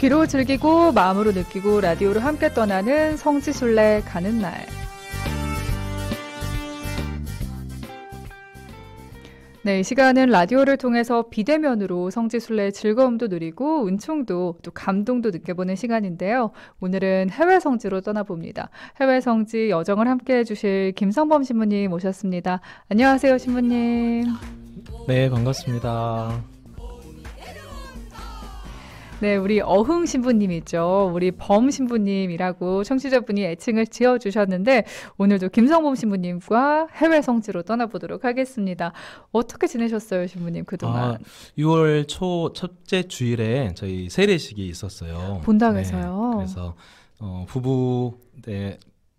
귀로 즐기고 마음으로 느끼고 라디오로 함께 떠나는 성지순례 가는 날. 네, 이 시간은 라디오를 통해서 비대면으로 성지순례의 즐거움도 누리고 은총도 또 감동도 느껴보는 시간인데요. 오늘은 해외 성지로 떠나봅니다. 해외 성지 여정을 함께 해주실 김성범 신부님 모셨습니다. 안녕하세요, 신부님. 네, 반갑습니다. 네, 우리 어흥 신부님이죠. 우리 범 신부님이라고 청취자분이 애칭을 지어주셨는데 오늘도 김성범 신부님과 해외 성지로 떠나보도록 하겠습니다. 어떻게 지내셨어요, 신부님 그동안? 6월 초 첫째 주일에 저희 세례식이 있었어요. 본당에서요? 네, 그래서 부부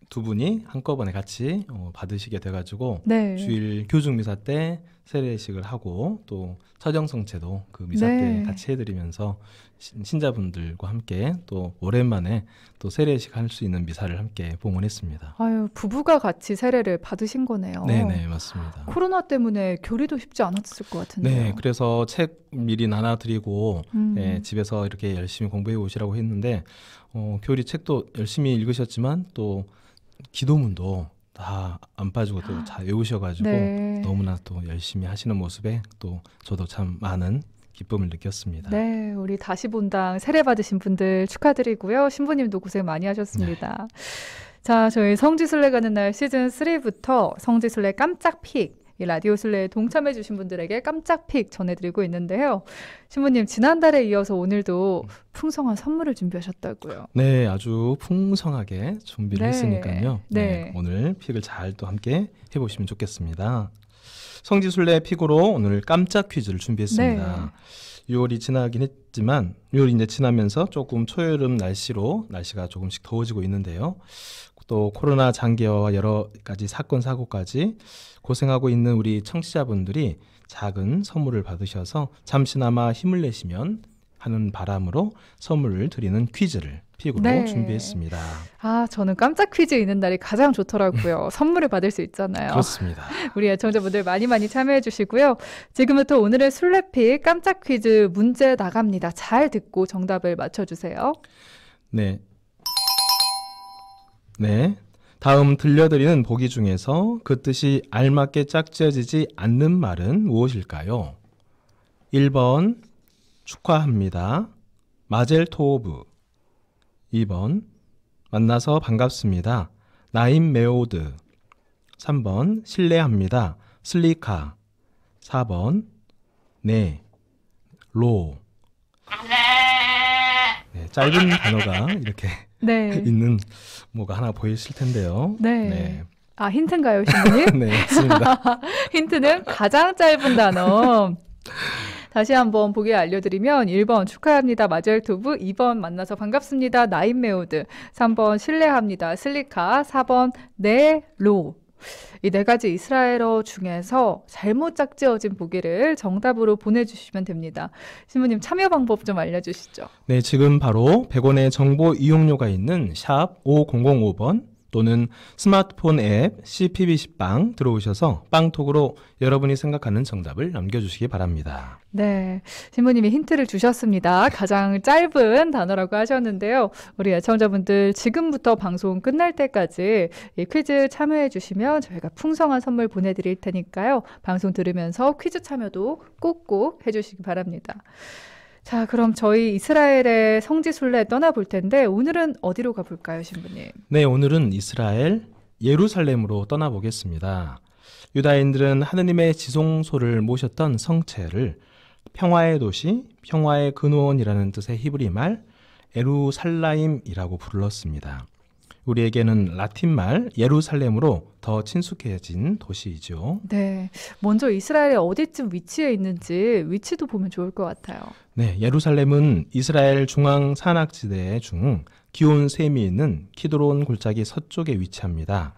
두 분이 한꺼번에 같이 받으시게 돼가지고 네. 주일 교중미사 때 세례식을 하고 또 처정성체도 그 미사 때 같이 해드리면서 신자분들과 함께 또 오랜만에 또 세례식 할 수 있는 미사를 함께 봉헌했습니다. 아유, 부부가 같이 세례를 받으신 거네요. 네네, 맞습니다. 코로나 때문에 교리도 쉽지 않았을 것 같은데요. 네, 그래서 책 미리 나눠드리고 네, 집에서 이렇게 열심히 공부해 오시라고 했는데 교리 책도 열심히 읽으셨지만 또 기도문도 다 안 빠지고 또 잘 외우셔가지고 네. 너무나 또 열심히 하시는 모습에 또 저도 참 많은 기쁨을 느꼈습니다. 네, 우리 다시 본당 세례 받으신 분들 축하드리고요. 신부님도 고생 많이 하셨습니다. 네. 자, 저희 성지순례 가는 날 시즌 3부터 성지순례 깜짝 픽, 이 라디오 순례에 동참해 주신 분들에게 깜짝 픽 전해드리고 있는데요. 신부님, 지난달에 이어서 오늘도 풍성한 선물을 준비하셨다고요. 네, 아주 풍성하게 준비를 했으니까요. 네. 오늘 픽을 잘 또 함께 해보시면 좋겠습니다. 성지순례 픽으로 오늘 깜짝 퀴즈를 준비했습니다. 6월이 지나긴 했지만 6월이 이제 지나면서 조금 초여름 날씨가 조금씩 더워지고 있는데요. 또 코로나 장기화와 여러 가지 사건 사고까지 고생하고 있는 우리 청취자분들이 작은 선물을 받으셔서 잠시나마 힘을 내시면 하는 바람으로 선물을 드리는 퀴즈를 픽으로 준비했습니다. 아, 저는 깜짝 퀴즈 있는 날이 가장 좋더라고요. 선물을 받을 수 있잖아요. 그렇습니다. 우리 애청자분들 많이 참여해 주시고요. 지금부터 오늘의 순례픽 깜짝 퀴즈 문제 나갑니다. 잘 듣고 정답을 맞춰주세요. 네. 다음 들려드리는 보기 중에서 그 뜻이 알맞게 짝지어지지 않는 말은 무엇일까요? 1번 축하합니다. 마젤 토브. 2번 만나서 반갑습니다. 나임 메오드. 3번 실례합니다. 슬리카. 4번 로. 네, 짧은 단어가 이렇게 있는 뭐가 하나 보이실 텐데요. 네. 아, 힌트인가요, 신부님? 네, 맞습니다. 힌트는 가장 짧은 단어. 다시 한번 보기 알려드리면 1번 축하합니다. 마젤토브. 2번 만나서 반갑습니다. 나인메오드. 3번 실례합니다. 슬리카. 4번 로. 이 네 가지 이스라엘어 중에서 잘못 짝지어진 보기를 정답으로 보내주시면 됩니다. 신부님 참여 방법 좀 알려주시죠. 네, 지금 바로 100원의 정보 이용료가 있는 샵 5005번 또는 스마트폰 앱 CPBC빵 들어오셔서 빵톡으로 여러분이 생각하는 정답을 남겨주시기 바랍니다. 네, 신부님이 힌트를 주셨습니다. 가장 짧은 단어라고 하셨는데요. 우리 애청자분들 지금부터 방송 끝날 때까지 이 퀴즈 참여해 주시면 저희가 풍성한 선물 보내드릴 테니까요. 방송 들으면서 퀴즈 참여도 꼭꼭 해주시기 바랍니다. 자, 그럼 저희 이스라엘의 성지순례 떠나볼 텐데 오늘은 어디로 가볼까요, 신부님? 네, 오늘은 이스라엘 예루살렘으로 떠나보겠습니다. 유다인들은 하느님의 지성소를 모셨던 성체를 평화의 도시, 평화의 근원이라는 뜻의 히브리 말 에루살라임이라고 불렀습니다. 우리에게는 라틴 말 예루살렘으로 더 친숙해진 도시이죠. 네, 먼저 이스라엘이 어디쯤 위치해 있는지 위치도 보면 좋을 것 같아요. 네, 예루살렘은 이스라엘 중앙 산악지대 중 기온 셈이 있는 키드론 골짜기 서쪽에 위치합니다.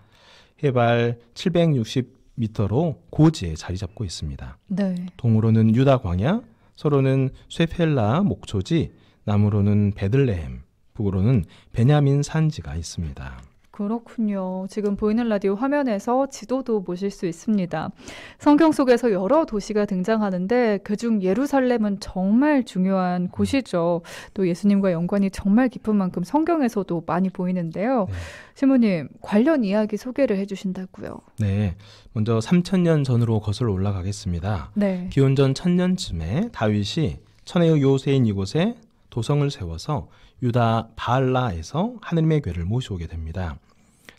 해발 760m로 고지에 자리 잡고 있습니다. 네. 동으로는 유다 광야, 서로는 쇠펠라 목초지, 남으로는 베들레헴, 북으로는 베냐민 산지가 있습니다. 그렇군요. 지금 보이는 라디오 화면에서 지도도 보실 수 있습니다. 성경 속에서 여러 도시가 등장하는데 그중 예루살렘은 정말 중요한 곳이죠. 또 예수님과 연관이 정말 깊은 만큼 성경에서도 많이 보이는데요. 네. 신부님, 관련 이야기 소개를 해주신다고요. 네, 먼저 3000년 전으로 거슬러 올라가겠습니다. 네. 기원전 1000년쯤에 다윗이 천혜의 요새인 이곳에 도성을 세워서 유다 바알라에서 하느님의 궤를 모셔오게 됩니다.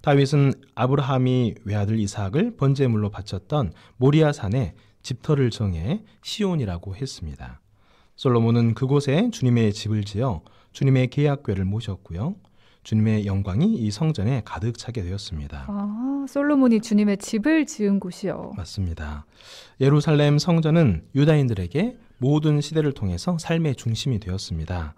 다윗은 아브라함이 외아들 이삭을 번제물로 바쳤던 모리아 산에 집터를 정해 시온이라고 했습니다. 솔로몬은 그곳에 주님의 집을 지어 주님의 계약궤를 모셨고요. 주님의 영광이 이 성전에 가득 차게 되었습니다. 아, 솔로몬이 주님의 집을 지은 곳이요. 맞습니다. 예루살렘 성전은 유다인들에게 모든 시대를 통해서 삶의 중심이 되었습니다.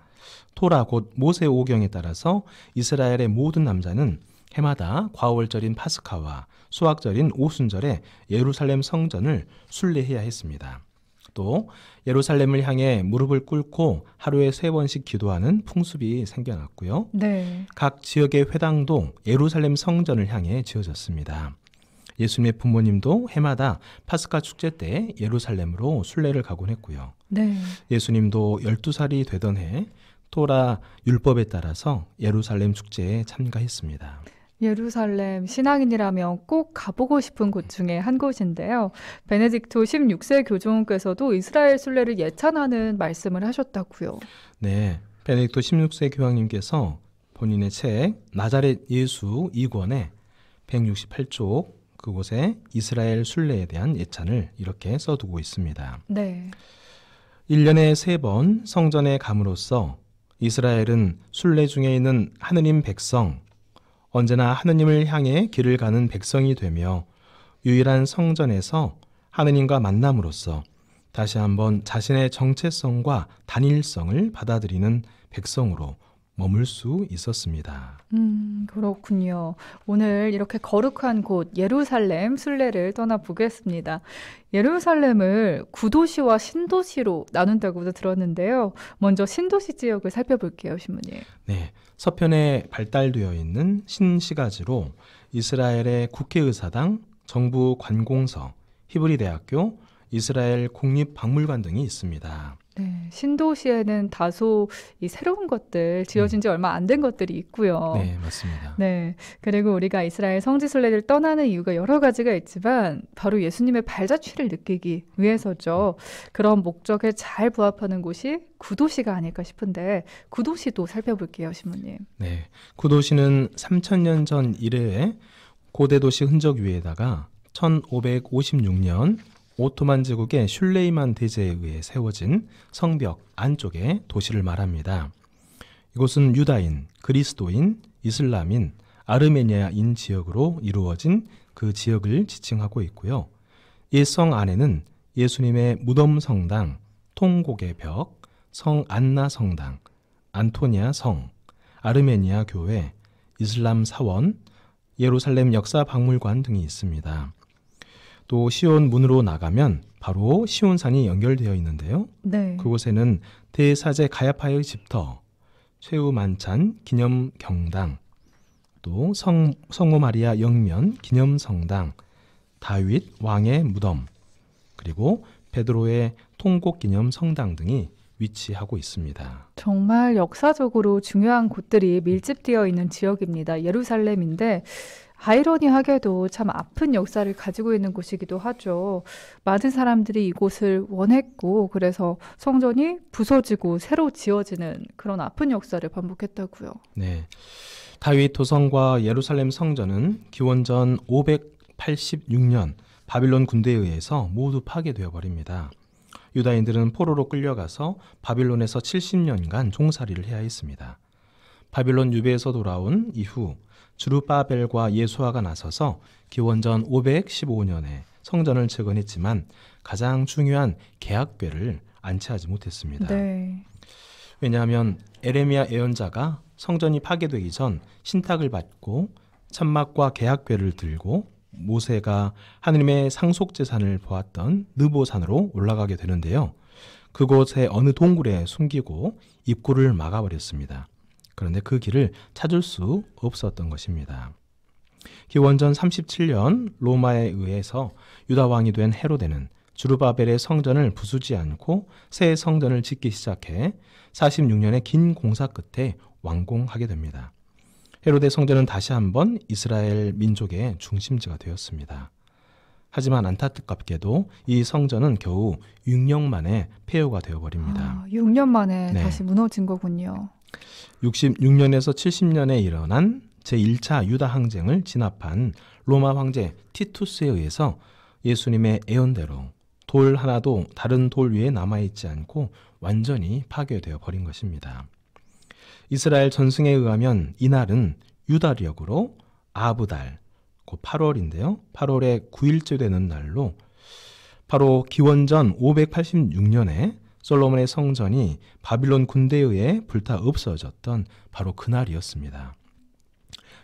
토라 곧 모세 오경에 따라서 이스라엘의 모든 남자는 해마다 과월절인 파스카와 수확절인 오순절에 예루살렘 성전을 순례해야 했습니다. 또 예루살렘을 향해 무릎을 꿇고 하루에 3번씩 기도하는 풍습이 생겨났고요. 네. 각 지역의 회당도 예루살렘 성전을 향해 지어졌습니다. 예수님의 부모님도 해마다 파스카 축제 때 예루살렘으로 순례를 가곤 했고요. 네. 예수님도 12살이 되던 해 토라 율법에 따라서 예루살렘 축제에 참가했습니다. 예루살렘 신앙인이라면 꼭 가보고 싶은 곳 중에 한 곳인데요. 베네딕토 16세 교종께서도 이스라엘 순례를 예찬하는 말씀을 하셨다고요. 네, 베네딕토 16세 교황님께서 본인의 책 나자렛 예수 2권에 168쪽 그곳에 이스라엘 순례에 대한 예찬을 이렇게 써두고 있습니다. 네. 1년에 3번 성전에 감으로써 이스라엘은 순례 중에 있는 하느님 백성, 언제나 하느님을 향해 길을 가는 백성이 되며 유일한 성전에서 하느님과 만남으로써 다시 한번 자신의 정체성과 단일성을 받아들이는 백성으로 머물 수 있었습니다. 그렇군요. 오늘 이렇게 거룩한 곳 예루살렘 순례를 떠나보겠습니다. 예루살렘을 구도시와 신도시로 나눈다고도 들었는데요. 먼저 신도시 지역을 살펴볼게요, 신부님. 네, 서편에 발달되어 있는 신시가지로 이스라엘의 국회의사당, 정부 관공서, 히브리 대학교, 이스라엘 국립박물관 등이 있습니다. 네, 신도시에는 다소 이 새로운 것들, 지어진 지 얼마 안 된 것들이 있고요. 네, 맞습니다. 네, 그리고 우리가 이스라엘 성지순례를 떠나는 이유가 여러 가지가 있지만 바로 예수님의 발자취를 느끼기 위해서죠. 그런 목적에 잘 부합하는 곳이 구도시가 아닐까 싶은데 구도시도 살펴볼게요, 신부님. 네, 구도시는 3000년 전 이래에 고대 도시 흔적 위에다가 1556년 오토만 제국의 슐레이만 대제에 의해 세워진 성벽 안쪽의 도시를 말합니다. 이곳은 유다인, 그리스도인, 이슬람인, 아르메니아인 지역으로 이루어진 그 지역을 지칭하고 있고요. 이 성 안에는 예수님의 무덤 성당, 통곡의 벽, 성 안나 성당, 안토니아 성, 아르메니아 교회, 이슬람 사원, 예루살렘 역사 박물관 등이 있습니다. 또 시온 문으로 나가면 바로 시온산이 연결되어 있는데요. 네. 그곳에는 대사제 가야파의 집터, 최후 만찬 기념 경당, 또 성모 마리아 영면 기념 성당, 다윗 왕의 무덤, 그리고 베드로의 통곡 기념 성당 등이 위치하고 있습니다. 정말 역사적으로 중요한 곳들이 밀집되어 있는 지역입니다. 예루살렘인데 아이러니하게도 참 아픈 역사를 가지고 있는 곳이기도 하죠. 많은 사람들이 이곳을 원했고 그래서 성전이 부서지고 새로 지어지는 그런 아픈 역사를 반복했다고요. 네, 다윗 도성과 예루살렘 성전은 기원전 586년 바빌론 군대에 의해서 모두 파괴되어 버립니다. 유다인들은 포로로 끌려가서 바빌론에서 70년간 종살이를 해야 했습니다. 바빌론 유배에서 돌아온 이후 주룹바벨과 예수아가 나서서 기원전 515년에 성전을 재건했지만 가장 중요한 계약궤를 안치하지 못했습니다. 네. 왜냐하면 에레미야 예언자가 성전이 파괴되기 전 신탁을 받고 천막과 계약궤를 들고 모세가 하느님의 상속재산을 보았던 느보산으로 올라가게 되는데요. 그곳의 어느 동굴에 숨기고 입구를 막아버렸습니다. 그런데 그 길을 찾을 수 없었던 것입니다. 기원전 37년 로마에 의해서 유다 왕이 된 헤로데는 주르바벨의 성전을 부수지 않고 새 성전을 짓기 시작해 46년의 긴 공사 끝에 완공하게 됩니다. 헤로데 성전은 다시 한번 이스라엘 민족의 중심지가 되었습니다. 하지만 안타깝게도 이 성전은 겨우 6년 만에 폐허가 되어버립니다. 6년 만에 네. 다시 무너진 거군요. 66년에서 70년에 일어난 제1차 유다 항쟁을 진압한 로마 황제 티투스에 의해서 예수님의 예언대로 돌 하나도 다른 돌 위에 남아있지 않고 완전히 파괴되어 버린 것입니다. 이스라엘 전승에 의하면 이날은 유다력으로 아브달, 곧 8월인데요. 8월의 9일째 되는 날로 바로 기원전 586년에 솔로몬의 성전이 바빌론 군대에 의해 불타 없어졌던 바로 그날이었습니다.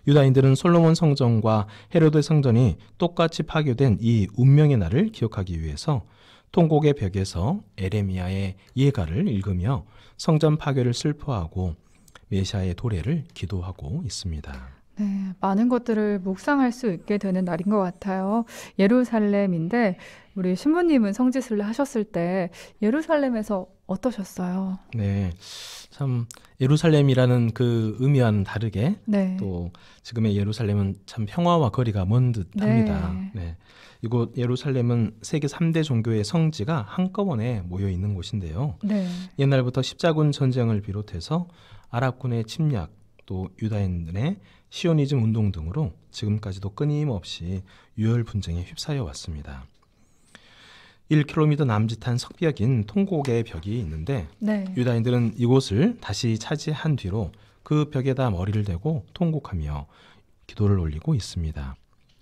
유다인들은 솔로몬 성전과 헤로데 성전이 똑같이 파괴된 이 운명의 날을 기억하기 위해서 통곡의 벽에서 에레미야의 예가를 읽으며 성전 파괴를 슬퍼하고 메시아의 도래를 기도하고 있습니다. 네, 많은 것들을 묵상할 수 있게 되는 날인 것 같아요. 예루살렘인데 우리 신부님은 성지순례 하셨을 때 예루살렘에서 어떠셨어요? 네, 참 예루살렘이라는 그 의미와는 다르게 네. 또 지금의 예루살렘은 참 평화와 거리가 먼 듯합니다. 네. 네. 이곳 예루살렘은 세계 3대 종교의 성지가 한꺼번에 모여 있는 곳인데요. 네. 옛날부터 십자군 전쟁을 비롯해서 아랍군의 침략, 또 유다인들의 시오니즘 운동 등으로 지금까지도 끊임없이 유혈 분쟁에 휩싸여 왔습니다. 1km 남짓한 석벽인 통곡의 벽이 있는데 네. 유다인들은 이곳을 다시 차지한 뒤로 그 벽에다 머리를 대고 통곡하며 기도를 올리고 있습니다.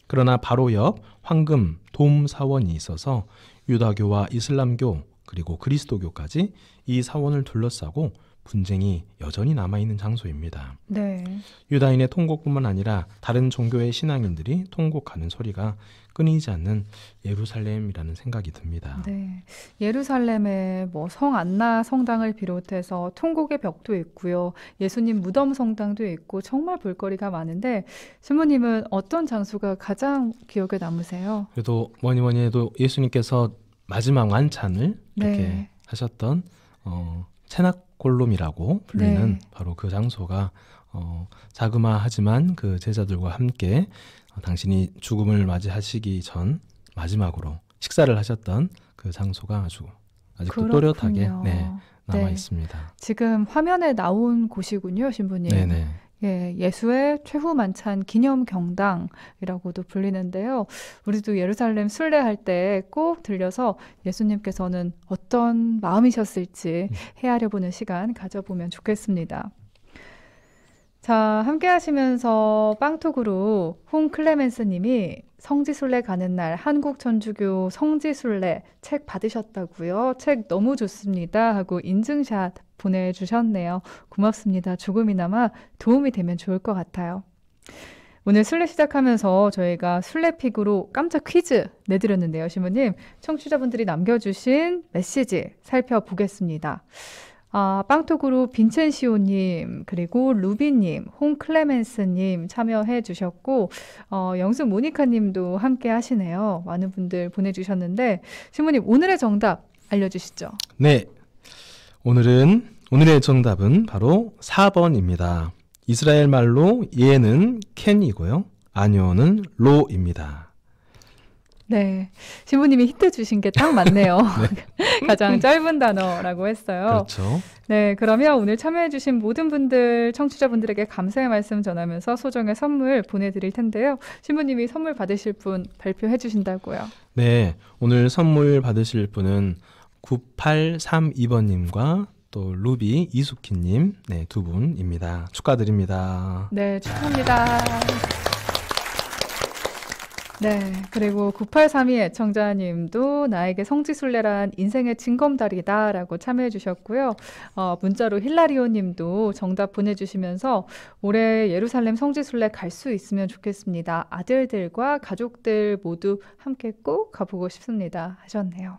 그러나 바로 옆 황금 돔 사원이 있어서 유다교와 이슬람교 그리고 그리스도교까지 이 사원을 둘러싸고 분쟁이 여전히 남아있는 장소입니다. 네. 유다인의 통곡뿐만 아니라 다른 종교의 신앙인들이 통곡하는 소리가 끊이지 않는 예루살렘이라는 생각이 듭니다. 네. 예루살렘에 뭐 성 안나 성당을 비롯해서 통곡의 벽도 있고요. 예수님 무덤 성당도 있고 정말 볼거리가 많은데 신부님은 어떤 장소가 가장 기억에 남으세요? 그래도 뭐니 해도 예수님께서 마지막 완찬을 이렇게 네. 하셨던 체납골롬이라고 불리는 네. 바로 그 장소가 자그마하지만 그 제자들과 함께 당신이 죽음을 맞이하시기 전 마지막으로 식사를 하셨던 그 장소가 아직도 또렷하게 그렇군요. 남아 네. 있습니다. 지금 화면에 나온 곳이군요, 신부님. 네네. 예, 예수의 최후 만찬 기념 경당이라고도 불리는데요. 우리도 예루살렘 순례할 때 꼭 들려서 예수님께서는 어떤 마음이셨을지 헤아려보는 시간 가져보면 좋겠습니다. 자, 함께 하시면서 빵톡으로 홍클레멘스 님이 성지순례 가는 날 한국천주교 성지순례 책 받으셨다고요. 책 너무 좋습니다 하고 인증샷 보내주셨네요. 고맙습니다. 조금이나마 도움이 되면 좋을 것 같아요. 오늘 순례 시작하면서 저희가 순례픽으로 깜짝 퀴즈 내드렸는데요. 신부님, 청취자분들이 남겨주신 메시지 살펴보겠습니다. 빵톡으로 빈첸시오님, 그리고 루비님, 홍클레멘스님 참여해 주셨고, 영숙 모니카님도 함께 하시네요. 많은 분들 보내주셨는데, 신부님, 오늘의 정답 알려주시죠. 네. 오늘의 정답은 바로 4번입니다. 이스라엘 말로 예는 켄이고요. 아뇨는 로입니다. 네. 신부님이 힌트 주신 게 딱 맞네요. 네. 가장 짧은 단어라고 했어요. 그렇죠. 네, 그러면 오늘 참여해주신 모든 분들, 청취자분들에게 감사의 말씀 전하면서 소정의 선물 보내드릴 텐데요. 신부님이 선물 받으실 분 발표해 주신다고요. 네, 오늘 선물 받으실 분은 9832번님과 또 루비 이수키님, 네, 두 분입니다. 축하드립니다. 네, 축하합니다. 네, 그리고 9832 애청자님도 나에게 성지순례란 인생의 징검다리다 라고 참여해 주셨고요. 문자로 힐라리오님도 정답 보내주시면서 올해 예루살렘 성지순례 갈 수 있으면 좋겠습니다. 아들들과 가족들 모두 함께 꼭 가보고 싶습니다 하셨네요.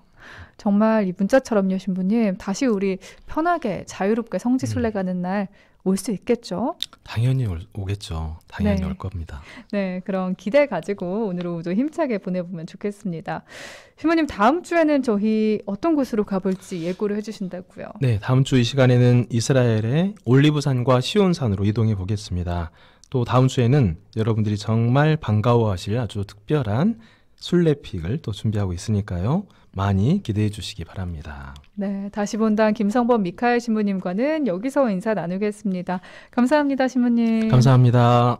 정말 이 문자처럼요, 신부님. 다시 우리 편하게 자유롭게 성지순례 가는 날 올 수 있겠죠? 당연히 오겠죠. 당연히 네. 올 겁니다. 네, 그런 기대 가지고 오늘 오후도 힘차게 보내보면 좋겠습니다. 신부님, 다음 주에는 저희 어떤 곳으로 가볼지 예고를 해주신다고요? 네, 다음 주 이 시간에는 이스라엘의 올리브산과 시온산으로 이동해 보겠습니다. 또 다음 주에는 여러분들이 정말 반가워하실 아주 특별한 순례픽을 또 준비하고 있으니까요. 많이 기대해 주시기 바랍니다. 네, 다시 본당 김성범 미카엘 신부님과는 여기서 인사 나누겠습니다. 감사합니다, 신부님. 감사합니다.